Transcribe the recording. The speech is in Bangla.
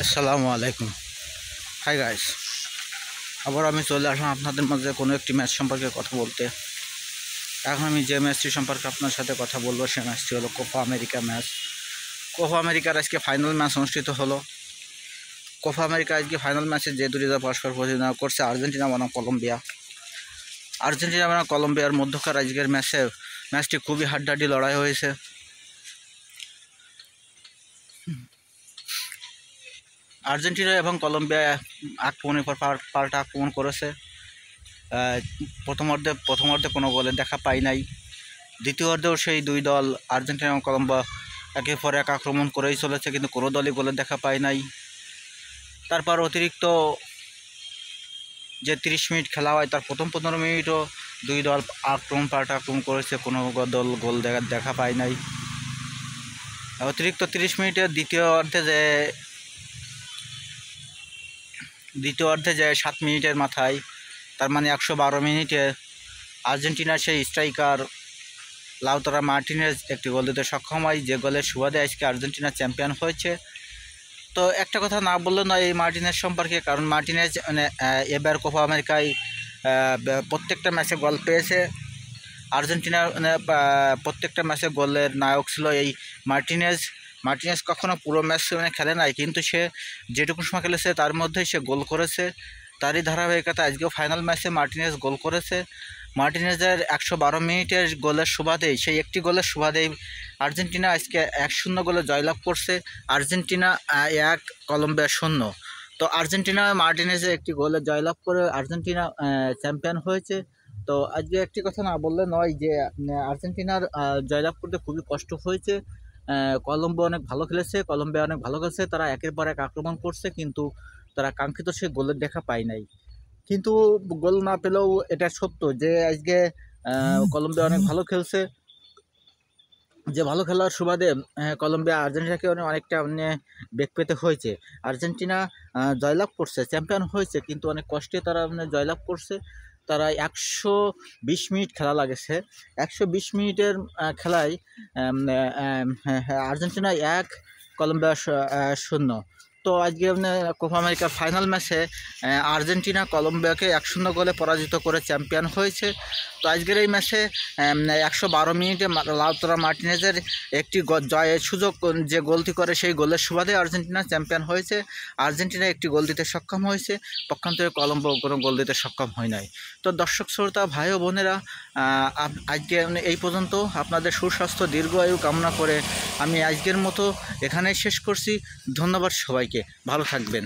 আসসালামু আলাইকুম। হাই গাইস, আবার আমি চলে আসলাম আপনাদের মাঝে কোনো একটি ম্যাচ সম্পর্কে কথা বলতে। এখন আমি যে ম্যাচটি সম্পর্কে আপনার সাথে কথা বলবো সে ম্যাচটি হলো কোপা আমেরিকা ম্যাচ। কোপা আমেরিকার আজকে ফাইনাল ম্যাচ অনুষ্ঠিত হলো। কোপা আমেরিকা আজকে ফাইনাল ম্যাচে যে দুটি দল পরস্পর প্রতিদ্বন্দ্বিতা করছে, আর্জেন্টিনা বনাম কলম্বিয়া। আর্জেন্টিনা বনাম কলম্বিয়ার মধ্যকার আজকের ম্যাচটি খুবই হাড্ডাহাড্ডি লড়াই হয়েছে। আর্জেন্টিনা এবং কলম্বিয়া আক্রমণের পর পাল্টা আক্রমণ করেছে। প্রথমার্ধে কোনো গোলের দেখা পাই নাই। দ্বিতীয়ার্ধেও সেই দুই দল আর্জেন্টিনা এবং কলম্বিয়া একের পর এক আক্রমণ করেই চলেছে, কিন্তু কোনো দলই গোলের দেখা পায় নাই। তারপর অতিরিক্ত যে 30 মিনিট খেলা হয় তার প্রথম 15 মিনিটও দুই দল পাল্টা আক্রমণ করেছে, কোনো দল গোল দেখা পায় নাই। অতিরিক্ত 30 মিনিটের দ্বিতীয় অর্ধে যে 7 মিনিটের মাথায়, তার মানে 112 মিনিটে আর্জেন্টিনার সেই স্ট্রাইকার লাউতারো মার্টিনেজ একটি গোল দিতে সক্ষম হয়, যে গোলের সুবাদে আজকে আর্জেন্টিনা চ্যাম্পিয়ন হয়েছে। তো একটা কথা না বললে নয় এই মার্টিনেজ সম্পর্কে, কারণ মার্টিনেজ এবার কোপা আমেরিকায় প্রত্যেকটা ম্যাচে গোল পেয়েছে। আর্জেন্টিনার প্রত্যেকটা ম্যাচে গোলের নায়ক ছিল এই মার্টিনেজ। কখনো পুরো ম্যাচ খেলে নাই, কিন্তু সে যেটুকু সময় খেলেছে তার মধ্যেই সে গোল করেছে। তারই ধারাবাহিকতা আজকেও ফাইনাল ম্যাচে মার্টিনেজ গোল করেছে। মার্টিনেজের 112 মিনিটের গোলের সুবাদেই, সেই একটি গোলের সুবাদেই আর্জেন্টিনা আজকে 1-0 গোলে জয়লাভ করছে। Argentina 1, Colombia 0। তো আর্জেন্টিনা মার্টিনেজের একটি গোলে জয়লাভ করে আর্জেন্টিনা চ্যাম্পিয়ন হয়েছে। তো আজকে একটি কথা না বললে নয় যে আর্জেন্টিনার জয়লাভ করতে খুবই কষ্ট হয়েছে। কলম্বিয়া অনেক ভালো খেলেছে, তারা একের পর এক আক্রমণ করছে, কিন্তু তারা কাঙ্ক্ষিত সে গোলের দেখা পায় নাই। কিন্তু গোল না পেলেও এটা সত্য যে আজকে কলম্বিয়া অনেক ভালো খেলছে। যে ভালো খেলার সুবাদে কলম্বিয়া আর্জেন্টিনাকে অনেকটা বেগ পেতে হয়েছে। আর্জেন্টিনা জয়লাভ করছে, চ্যাম্পিয়ন হয়েছে, কিন্তু অনেক কষ্টে তারা জয়লাভ করছে। তারা 120 মিনিট খেলা লাগেছে। 120 মিনিটের খেলায় আর্জেন্টিনা 1, কলম্বিয়া 0। তো আজকে কোপা আমেরিকার ফাইনাল ম্যাচে আর্জেন্টিনা কলম্বিয়াকে 1-0 গোলে পরাজিত করে চ্যাম্পিয়ন হয়েছে। তো আজকের এই ম্যাচে 112 মিনিটে লাউতারো মার্টিনেজের একটি জয়ের সুযোগ, যে গোলটি করে সেই গোলের সুবাদে আর্জেন্টিনা চ্যাম্পিয়ন হয়েছে। আর্জেন্টিনা একটি গোল দিতে সক্ষম হয়েছে, পক্ষান্তরে কলম্বিয়া কোনো গোল দিতে সক্ষম হয় নাই। তো দর্শক শ্রোতা ভাই ও বোনেরা, আজকে এই পর্যন্ত। আপনাদের সুস্বাস্থ্য দীর্ঘায়ু কামনা করে আমি আজকের মতো এখানেই শেষ করছি। ধন্যবাদ সবাইকে, ভালো থাকবেন।